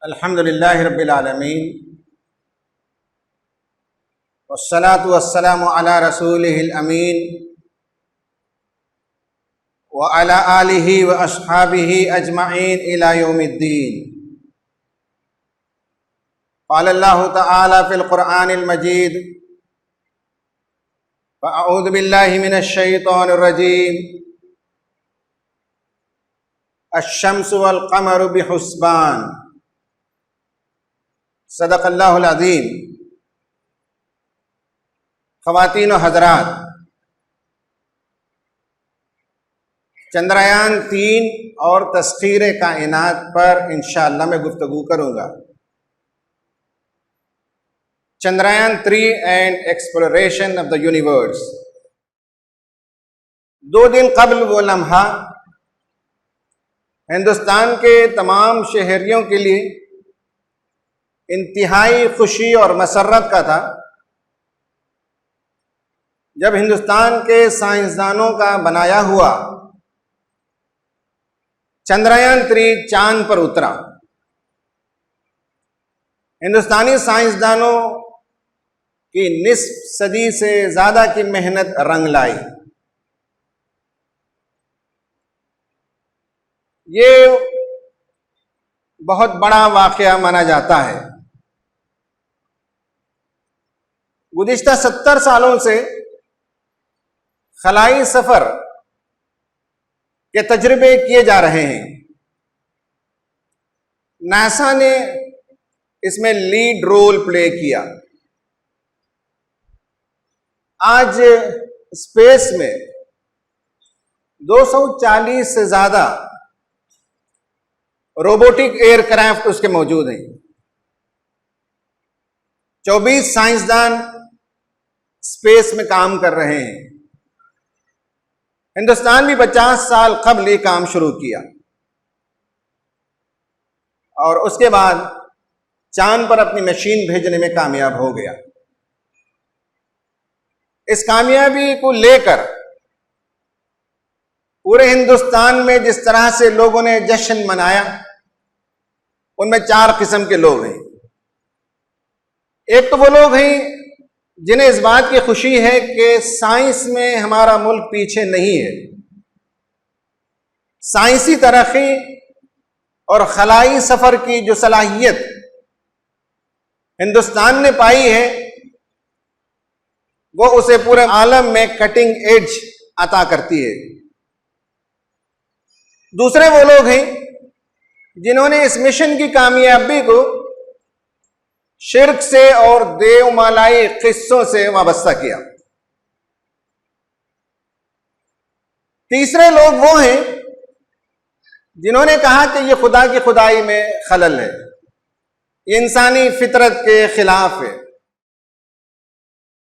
अल्हम्दुलिल्लाहि रब्बिल आलमीन वस्सलातु वस्सलामु अला रसूलिहिल अमीन व अला आलिहि व अस्हाबिहि अजमईन इला यौमिद्दीन। क़ाल अल्लाहु तआला फ़िल क़ुरआनिल मजीद अऊज़ु बिल्लाहि मिनश शैतानिर रजीम अश-शम्सु वल क़मरु बिहुस्बान सदक़ल्लाहुल अज़ीम। ख़वातीन व हज़रात, चंद्रयान 3 और तस्ख़ीर कायनात पर इंशाअल्लाह मैं गुफ्तगू करूँगा। Chandrayaan 3 and exploration of the universe. 2 दिन कबल वो लम्हा हिंदुस्तान के तमाम शहरियों के लिए इंतहाई खुशी और मसर्रत का था जब हिंदुस्तान के साइंसदानों का बनाया हुआ चंद्रयान 3 चांद पर उतरा। हिंदुस्तानी साइंसदानों की निस्फ सदी से ज्यादा की मेहनत रंग लाई। ये बहुत बड़ा वाकया माना जाता है। गुज़िश्ता 70 सालों से खलाई सफर के तजर्बे किए जा रहे हैं। नासा ने इसमें लीड रोल प्ले किया। आज स्पेस में 240 से ज्यादा रोबोटिक एयरक्राफ्ट उसके मौजूद हैं। 24 साइंसदान स्पेस में काम कर रहे हैं। हिंदुस्तान भी 50 साल कबल ये काम शुरू किया और उसके बाद चांद पर अपनी मशीन भेजने में कामयाब हो गया। इस कामयाबी को लेकर पूरे हिंदुस्तान में जिस तरह से लोगों ने जश्न मनाया, उनमें 4 किस्म के लोग हैं। एक तो वो लोग हैं जिन्हें इस बात की खुशी है कि साइंस में हमारा मुल्क पीछे नहीं है। साइंसी तरक्की और खलाई सफर की जो सलाहियत हिंदुस्तान ने पाई है, वो उसे पूरे आलम में कटिंग एज अता करती है। दूसरे वो लोग हैं जिन्होंने इस मिशन की कामयाबी को शिर्क से और देवमालाई किस्सों से वाबस्ता किया। तीसरे लोग वो हैं जिन्होंने कहा कि यह खुदा की खुदाई में खलल है, ये इंसानी फितरत के खिलाफ है।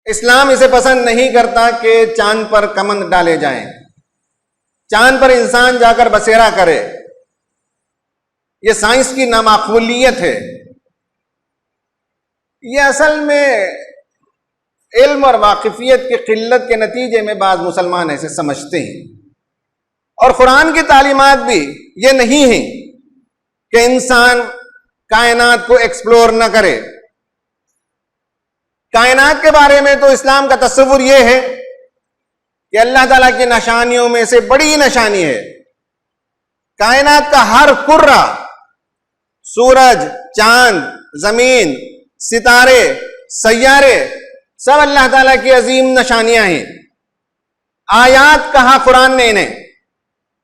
इस्लाम इसे पसंद नहीं करता कि चांद पर कमंद डाले जाएं, चांद पर इंसान जाकर बसेरा करे। यह साइंस की नामाकबूलियत है। यह असल में इल्म और वाकिफियत की किल्लत के नतीजे में बाज मुसलमान ऐसे समझते हैं। और कुरान की तालीमात भी ये नहीं है कि इंसान कायनात को एक्सप्लोर न करे। कायनात के बारे में तो इस्लाम का तस्वुर यह है कि अल्लाह ताला की निशानियों में से बड़ी निशानी है कायनात का हर कुर्रा, सूरज, चांद, जमीन, सितारे, सैयारे, सब अल्लाह ताला की अजीम निशानियां हैं। आयात कहा कुरान ने इन्हें,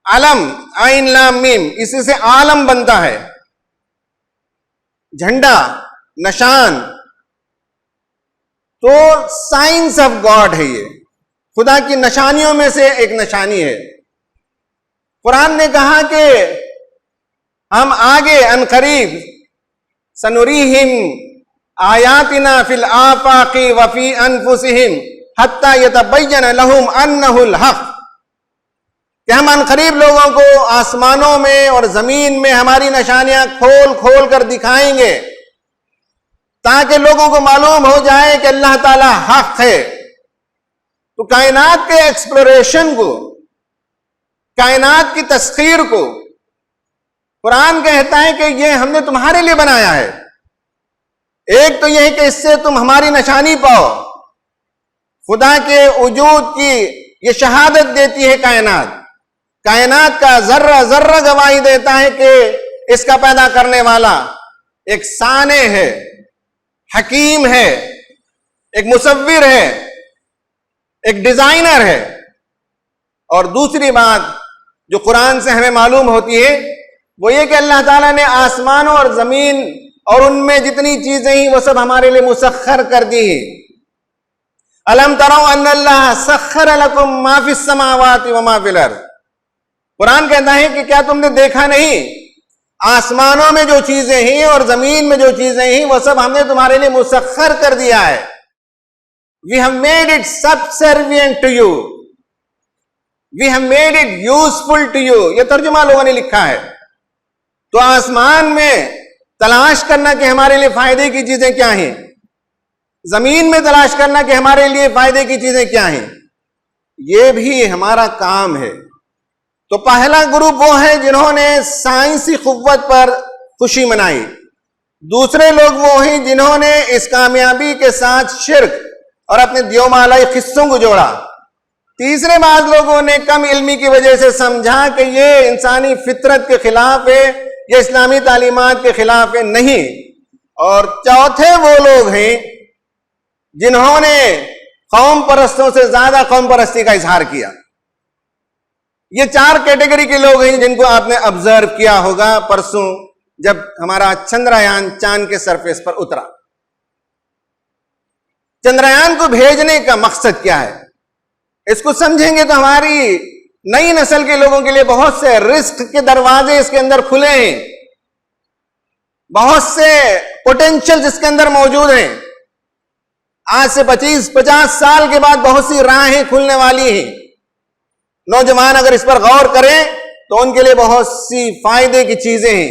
अलम आइन लाम मीम, इसी से आलम बनता है। झंडा, निशान, तो साइंस ऑफ गॉड है। ये खुदा की निशानियों में से एक निशानी है। कुरान ने कहा कि हम आगे अनकरीब सनुरीहिम आयातिना फिल आफाकी वफी अनफुसिहिम हत्ता यतबय्यन लहुम अन्नहुल हक, कि हम अनकरीब लोगों को आसमानों में और जमीन में हमारी निशानियां खोल खोल कर दिखाएंगे ताकि लोगों को मालूम हो जाए कि अल्लाह ताला हक है। तो कायनात के एक्सप्लोरेशन को, कायनात की तस्खीर को कुरान कहता है कि ये हमने तुम्हारे लिए बनाया है। एक तो यह है कि इससे तुम हमारी निशानी पाओ, खुदा के वजूद की ये शहादत देती है कायनात। कायनात का जर्रा जर्रा गवाही देता है कि इसका पैदा करने वाला एक साने है, हकीम है, एक मुसव्विर है, एक डिजाइनर है। और दूसरी बात जो कुरान से हमें मालूम होती है वो ये कि अल्लाह ताला ने आसमानों और जमीन और उनमें जितनी चीजें ही वो सब हमारे लिए मुसख्खर कर दी है। अलम तरो अन्नल्लाह सख्खर लकुम मा फिस समावाति व मा फिल अर्द। कुरान कहता है कि क्या तुमने देखा नहीं, आसमानों में जो चीजें हैं और जमीन में जो चीजें हैं वो सब हमने तुम्हारे लिए मुसख्खर कर दिया है। We have made it subservient to you, we have made it useful to you. ये तर्जुमा लोगों ने लिखा है। तो आसमान में तलाश करना कि हमारे लिए फायदे की चीजें क्या हैं, जमीन में तलाश करना कि हमारे लिए फायदे की चीजें क्या हैं, ये भी हमारा काम है। तो पहला ग्रुप वो है जिन्होंने साइंसी कुव्वत पर खुशी मनाई। दूसरे लोग वो हैं जिन्होंने इस कामयाबी के साथ शिर्क और अपने दियोमालाई किस्सों को जोड़ा। तीसरे बाद लोगों ने कम इल्मी की वजह से समझा कि ये इंसानी फितरत के खिलाफ है, ये इस्लामी तालीमात के खिलाफ है, नहीं। और चौथे वो लोग हैं जिन्होंने कौम परस्तों से ज्यादा कौम परस्ती का इजहार किया। ये चार कैटेगरी के लोग हैं जिनको आपने ऑब्जर्व किया होगा परसों जब हमारा चंद्रयान चांद के सरफेस पर उतरा। चंद्रयान को भेजने का मकसद क्या है, इसको समझेंगे तो हमारी नई नस्ल के लोगों के लिए बहुत से रिस्क के दरवाजे इसके अंदर खुले हैं, बहुत से पोटेंशियल इसके अंदर मौजूद हैं। आज से 25-50 साल के बाद बहुत सी राहें खुलने वाली हैं। नौजवान अगर इस पर गौर करें तो उनके लिए बहुत सी फायदे की चीजें हैं।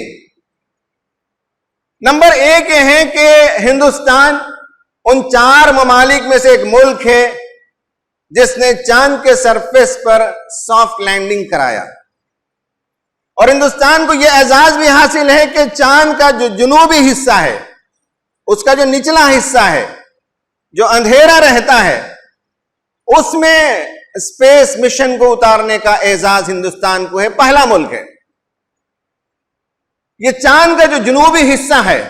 नंबर एक ये है कि हिंदुस्तान उन चार ममालिक में से एक मुल्क है जिसने चांद के सरफेस पर सॉफ्ट लैंडिंग कराया। और हिंदुस्तान को यह एजाज भी हासिल है कि चांद का जो जुनूबी हिस्सा है, उसका जो निचला हिस्सा है, जो अंधेरा रहता है, उसमें स्पेस मिशन को उतारने का एजाज हिंदुस्तान को है। पहला मुल्क है। यह चांद का जो जुनूबी हिस्सा है,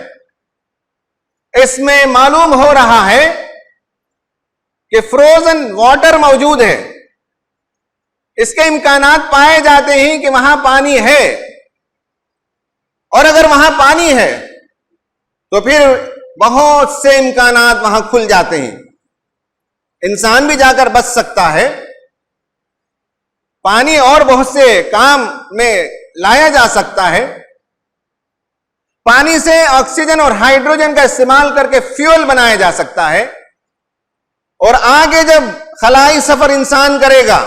इसमें मालूम हो रहा है कि फ्रोजन वाटर मौजूद है। इसके इम्कानात पाए जाते हैं कि वहां पानी है, और अगर वहां पानी है तो फिर बहुत से इम्कानात वहां खुल जाते हैं। इंसान भी जाकर बच सकता है, पानी और बहुत से काम में लाया जा सकता है। पानी से ऑक्सीजन और हाइड्रोजन का इस्तेमाल करके फ्यूल बनाया जा सकता है। और आगे जब खलाई सफर इंसान करेगा,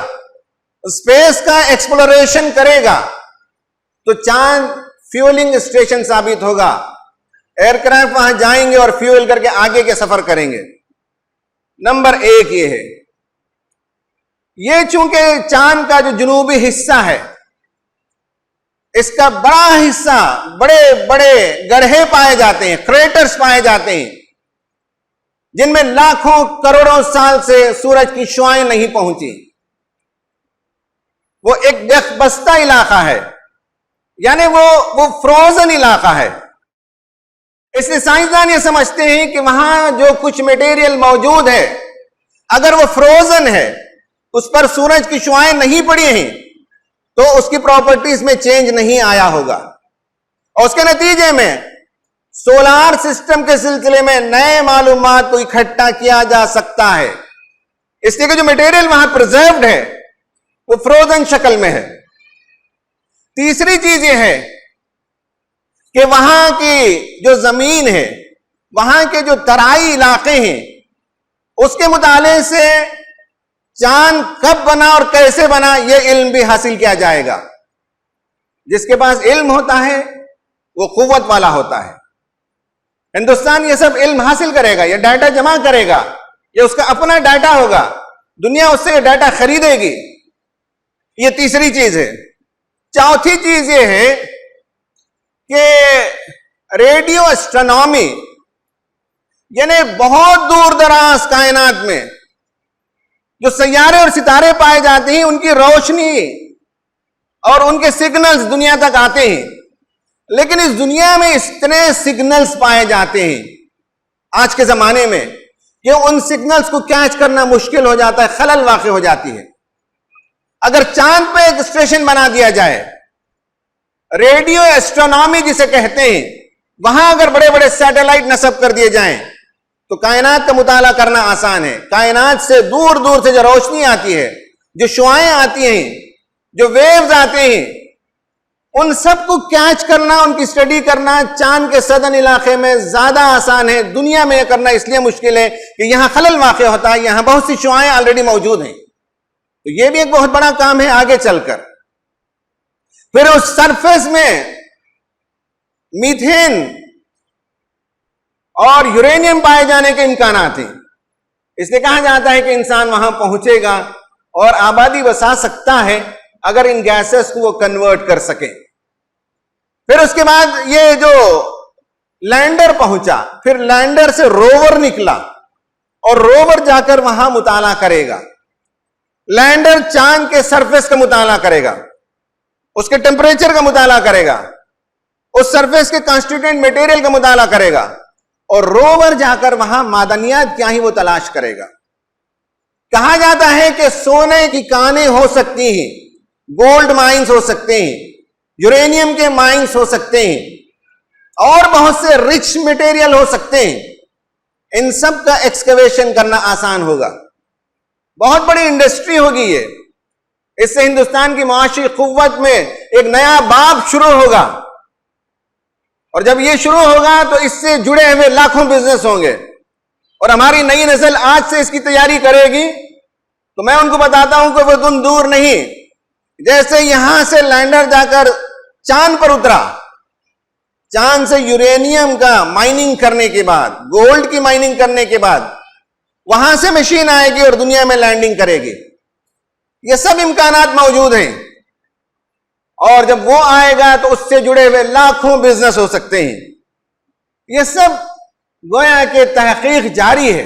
स्पेस का एक्सप्लोरेशन करेगा, तो चांद फ्यूलिंग स्टेशन साबित होगा। एयरक्राफ्ट वहां जाएंगे और फ्यूल करके आगे के सफर करेंगे। नंबर एक ये है। ये चूंकि चांद का जो जुनूबी हिस्सा है, इसका बड़ा हिस्सा, बड़े बड़े गड्ढे पाए जाते हैं, क्रेटर्स पाए जाते हैं, जिनमें लाखों करोड़ों साल से सूरज की शुआएं नहीं पहुंची। वो एक यकबस्ता इलाका है, यानी वो फ्रोजन इलाका है। इसलिए साइंसदान ये समझते हैं कि वहां जो कुछ मटेरियल मौजूद है, अगर वो फ्रोजन है, उस पर सूरज की शुआएं नहीं पड़ी हैं, तो उसकी प्रॉपर्टीज में चेंज नहीं आया होगा। और उसके नतीजे में सोलार सिस्टम के सिलसिले में नए मालूमात को इकट्ठा किया जा सकता है। इसलिए कि जो मटेरियल वहां प्रिजर्व्ड है वो फ्रोजन शक्ल में है। तीसरी चीज यह है कि वहां की जो जमीन है, वहां के जो तराई इलाके हैं, उसके मुताले से चांद कब बना और कैसे बना, यह इल्म भी हासिल किया जाएगा। जिसके पास इल्म होता है वो कुव्वत वाला होता है। हिंदुस्तान ये सब इल्म हासिल करेगा, ये डाटा जमा करेगा, ये उसका अपना डाटा होगा, दुनिया उससे ये डाटा खरीदेगी। ये तीसरी चीज है। चौथी चीज ये है कि रेडियो एस्ट्रोनॉमी यानी बहुत दूर दराज कायनात में जो सैयारे और सितारे पाए जाते हैं, उनकी रोशनी और उनके सिग्नल्स दुनिया तक आते हैं। लेकिन इस दुनिया में इतने सिग्नल्स पाए जाते हैं आज के जमाने में कि उन सिग्नल्स को कैच करना मुश्किल हो जाता है, खलल वाक़ हो जाती है। अगर चांद पे एक स्टेशन बना दिया जाए, रेडियो एस्ट्रोनॉमी जिसे कहते हैं, वहां अगर बड़े बड़े सैटेलाइट नस्ब कर दिए जाएं तो कायनात का मुताला करना आसान है। कायनात से दूर दूर से जो रोशनी आती है, जो शुआएं आती हैं, जो वेव्स आते हैं, उन सब को कैच करना, उनकी स्टडी करना चांद के सदन इलाके में ज्यादा आसान है। दुनिया में यह करना इसलिए मुश्किल है कि यहां खलल वाक़ होता है, यहां बहुत सी शुआएं ऑलरेडी मौजूद हैं। तो यह भी एक बहुत बड़ा काम है आगे चलकर। फिर उस सरफेस में मीथेन और यूरेनियम पाए जाने के इम्कानात हैं। इसलिए कहा जाता है कि इंसान वहां पहुंचेगा और आबादी बसा सकता है अगर इन गैसेस को वो कन्वर्ट कर सके। फिर उसके बाद ये जो लैंडर पहुंचा, फिर लैंडर से रोवर निकला और रोवर जाकर वहां मुताला करेगा। लैंडर चांद के सरफेस का मुताला करेगा, उसके टेम्परेचर का मुताला करेगा, उस सरफेस के कॉन्स्टिट्यूएंट मटेरियल का मुताला करेगा और रोवर जाकर वहां मादनियात क्या ही वो तलाश करेगा। कहा जाता है कि सोने की कानें हो सकती हैं, गोल्ड माइंस हो सकते हैं, यूरेनियम के माइंस हो सकते हैं और बहुत से रिच मटेरियल हो सकते हैं। इन सब का एक्सकवेशन करना आसान होगा, बहुत बड़ी इंडस्ट्री होगी ये। इससे हिंदुस्तान की माशी कुव्वत में एक नया बाब शुरू होगा और जब ये शुरू होगा तो इससे जुड़े हुए लाखों बिजनेस होंगे और हमारी नई नस्ल आज से इसकी तैयारी करेगी। तो मैं उनको बताता हूं कि वो दिन दूर नहीं, जैसे यहां से लैंडर जाकर चांद पर उतरा, चांद से यूरेनियम का माइनिंग करने के बाद, गोल्ड की माइनिंग करने के बाद वहां से मशीन आएगी और दुनिया में लैंडिंग करेगी। ये सब इम्कानात मौजूद हैं और जब वो आएगा तो उससे जुड़े हुए लाखों बिजनेस हो सकते हैं। ये सब गोया के तहकीक जारी है।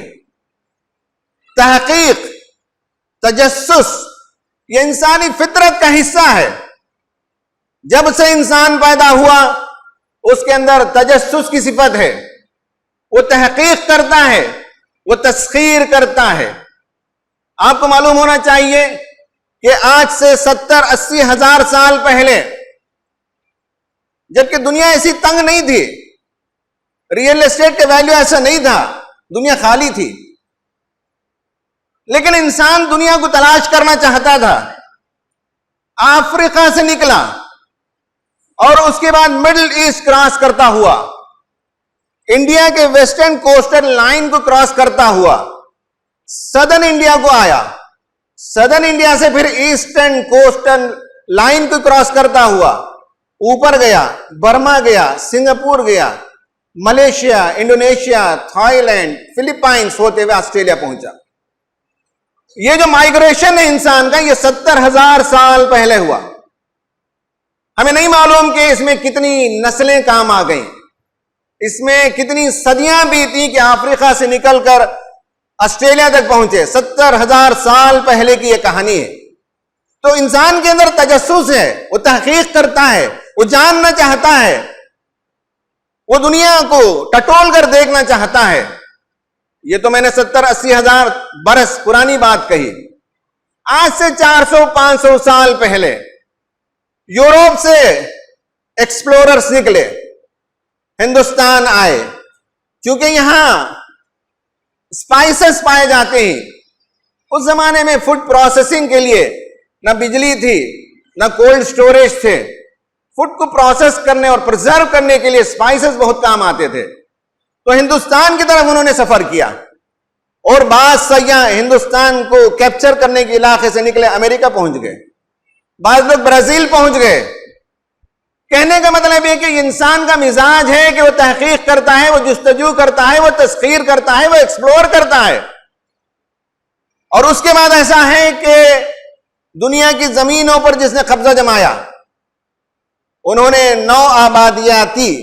तहकीक, तजस्सुस, ये इंसानी फितरत का हिस्सा है। जब से इंसान पैदा हुआ उसके अंदर तजस्सुस की सिफत है। वो तहकीक करता है, वो तस्खीर करता है। आपको मालूम होना चाहिए कि आज से 70-80 हजार साल पहले, जबकि दुनिया ऐसी तंग नहीं थी, रियल एस्टेट का वैल्यू ऐसा नहीं था, दुनिया खाली थी, लेकिन इंसान दुनिया को तलाश करना चाहता था। अफ्रीका से निकला और उसके बाद मिडिल ईस्ट क्रॉस करता हुआ, इंडिया के वेस्टर्न कोस्टल लाइन को क्रॉस करता हुआ सदर्न इंडिया को आया। सदर्न इंडिया से फिर ईस्टर्न कोस्टल लाइन को क्रॉस करता हुआ ऊपर गया, बर्मा गया, सिंगापुर गया, मलेशिया, इंडोनेशिया, थाईलैंड, फिलीपाइंस होते हुए ऑस्ट्रेलिया पहुंचा। ये जो माइग्रेशन है इंसान का, ये 70,000 साल पहले हुआ। हमें नहीं मालूम कि इसमें कितनी नस्लें काम आ गई, इसमें कितनी सदियां बीती कि अफ्रीका से निकलकर ऑस्ट्रेलिया तक पहुंचे। 70,000 साल पहले की यह कहानी है। तो इंसान के अंदर तजस्सुस है, वो तहकीक करता है, वो जानना चाहता है, वो दुनिया को टटोल कर देखना चाहता है। ये तो मैंने 70-80 हजार बरस पुरानी बात कही। आज से 400-500 साल पहले यूरोप से एक्सप्लोरर्स निकले, हिंदुस्तान आए, क्योंकि यहां स्पाइसेस पाए जाते हैं। उस जमाने में फूड प्रोसेसिंग के लिए ना बिजली थी, ना कोल्ड स्टोरेज थे। फूड को प्रोसेस करने और प्रिजर्व करने के लिए स्पाइसेस बहुत काम आते थे। तो हिंदुस्तान की तरफ उन्होंने सफर किया और बाद सयाह हिंदुस्तान को कैप्चर करने के इलाके से निकले, अमेरिका पहुंच गए, बाद लोग ब्राजील पहुंच गए। कहने का मतलब है कि इंसान का मिजाज है कि वो तहकीक करता है, वो जुस्तजू करता है, वो तस्खीर करता है, वो एक्सप्लोर करता है। और उसके बाद ऐसा है कि दुनिया की जमीनों पर जिसने कब्जा जमाया उन्होंने 9 आबादियाती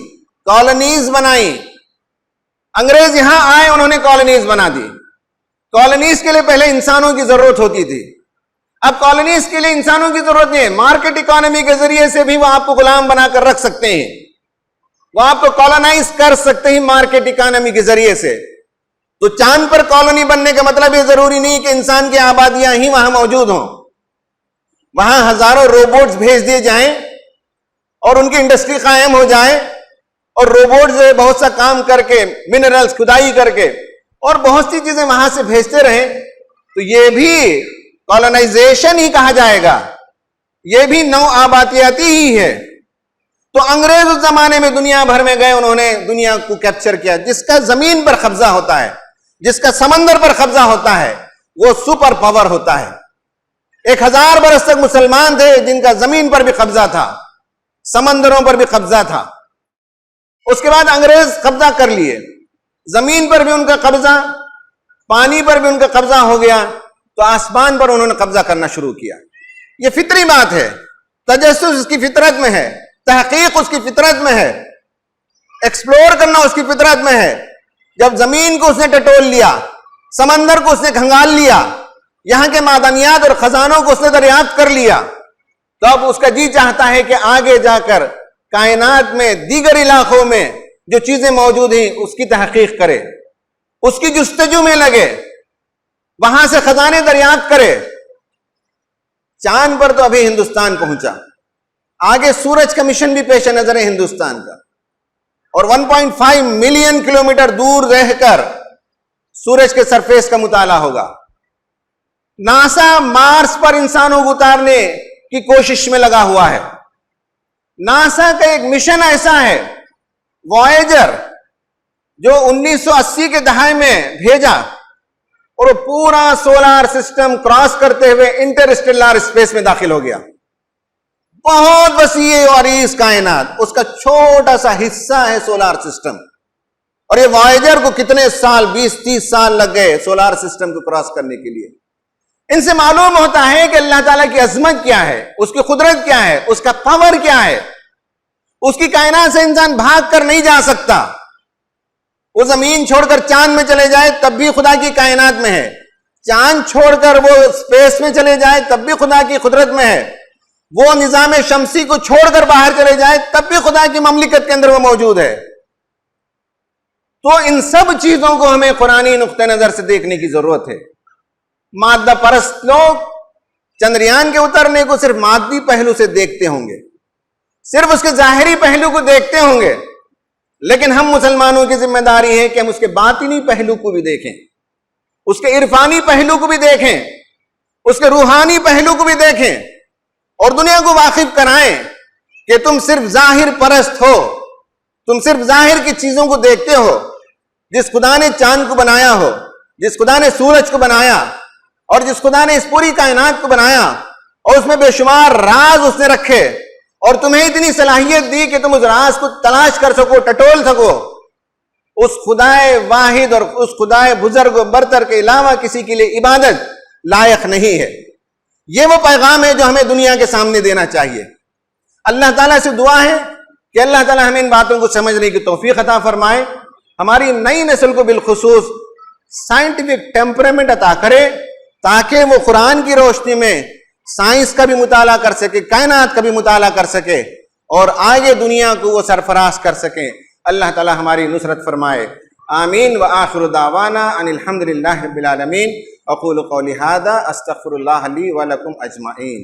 कॉलोनीज बनाई। अंग्रेज यहां आए, उन्होंने कॉलोनीज बना दी। कॉलोनीज के लिए पहले इंसानों की जरूरत होती थी, अब कॉलोनीज के लिए इंसानों की जरूरत नहीं है। मार्केट इकोनॉमी के जरिए से भी वो आपको गुलाम बनाकर रख सकते हैं, वो आपको कॉलोनाइज कर सकते हैं मार्केट इकोनॉमी के जरिए से। तो चांद पर कॉलोनी बनने का मतलब ये जरूरी नहीं कि इंसान की आबादियां ही वहां मौजूद हों। वहां हजारों रोबोट्स भेज दिए जाएं और उनकी इंडस्ट्री कायम हो जाए, और रोबोट जो है बहुत सा काम करके, मिनरल्स खुदाई करके और बहुत सी चीजें वहां से भेजते रहें, तो ये भी कॉलोनाइजेशन ही कहा जाएगा, ये भी नौ आबादियाती ही है। तो अंग्रेज उस जमाने में दुनिया भर में गए, उन्होंने दुनिया को कैप्चर किया। जिसका जमीन पर कब्जा होता है, जिसका समंदर पर कब्जा होता है, वो सुपर पावर होता है। 1000 बरस तक मुसलमान थे जिनका जमीन पर भी कब्जा था, समंदरों पर भी कब्जा था। उसके बाद अंग्रेज कब्जा कर लिए, जमीन पर भी उनका कब्जा, पानी पर भी उनका कब्जा हो गया, तो आसमान पर उन्होंने कब्जा करना शुरू किया। यह फितरी बात है, तजस्सुस उसकी फितरत में है, तहकीक उसकी फितरत में है, एक्सप्लोर करना उसकी फितरत में है। जब जमीन को उसने टटोल लिया, समंदर को उसने खंगाल लिया, यहां के मादनियात और खजानों को उसने दरियाफ्त कर लिया, तो अब उसका जी चाहता है कि आगे जाकर कायनात में दीगर इलाकों में जो चीजें मौजूद हैं उसकी तहकीक करे, उसकी जुस्तजू में लगे, वहां से खजाने दरियाफ्त करे। चांद पर तो अभी हिंदुस्तान पहुंचा, आगे सूरज का मिशन भी पेश नजर है हिंदुस्तान का, और 1.5 मिलियन किलोमीटर दूर रहकर सूरज के सरफेस का मुताला होगा। नासा मार्स पर इंसानों को उतारने की कोशिश में लगा हुआ है। नासा का एक मिशन ऐसा है, वॉयेजर, जो 1980 के दहाई में भेजा, और वो पूरा सोलर सिस्टम क्रॉस करते हुए इंटरस्टेलर स्पेस में दाखिल हो गया। बहुत वसीए और इस कायनात, उसका छोटा सा हिस्सा है सोलर सिस्टम। और ये वॉयेजर को कितने साल, 20-30 साल लग गए सोलर सिस्टम को क्रॉस करने के लिए। इनसे मालूम होता है कि अल्लाह ताला की अजमत क्या है, उसकी कुदरत क्या है, उसका पावर क्या है। उसकी कायनात से इंसान भाग कर नहीं जा सकता। वो जमीन छोड़कर चांद में चले जाए तब भी खुदा की कायनात में है, चांद छोड़कर वो स्पेस में चले जाए तब भी खुदा की कुदरत में है, वो निजाम शमसी को छोड़कर बाहर चले जाए तब भी खुदा की ममलिकत के अंदर वो मौजूद है। तो इन सब चीजों को हमें कुरानी नुक्ते नजर से देखने की जरूरत है। मादा परस्त लोग चंद्रयान के उतरने को सिर्फ मादी पहलू से देखते होंगे, सिर्फ उसके जाहिरी पहलू को देखते होंगे, लेकिन हम मुसलमानों की जिम्मेदारी है कि हम उसके बातिनी पहलू को भी देखें, उसके इरफानी पहलू को भी देखें, उसके रूहानी पहलू को भी देखें, और दुनिया को वाकिफ कराएं कि तुम सिर्फ जाहिर परस्त हो, तुम सिर्फ जाहिर की चीजों को देखते हो। जिस खुदा ने चांद को बनाया हो, जिस खुदा ने सूरज को बनाया, और जिस खुदा ने इस पूरी कायनात को बनाया, और उसमें बेशुमार राज उसने रखे, और तुम्हें इतनी सलाहियत दी कि तुम उस राज को तलाश कर सको, टटोल सको, उस खुदाए वाहिद और उस खुदाए बुजुर्ग बरतर के अलावा किसी के लिए इबादत लायक नहीं है। यह वो पैगाम है जो हमें दुनिया के सामने देना चाहिए। अल्लाह ताला से दुआ है कि अल्लाह ताला हमें इन बातों को समझने की तौफीक अता फरमाए, हमारी नई नस्ल को बिलखुसूस साइंटिफिक टेम्परामेंट अता करे, ताकि वो कुरान की रोशनी में साइंस का भी मुताला कर सके, कायनात का भी मुताला कर सके, और आगे दुनिया को वो सरफराज कर सके। अल्लाह ताला हमारी नुसरत फरमाए। आमीन व आखिर दावाना अनिल हम्दुलिल्लाहि रब्बिल आलमीन। अक़ूलु क़ौली हाज़ा अस्तग़फ़िरुल्लाह ली व लकुम अजमईन।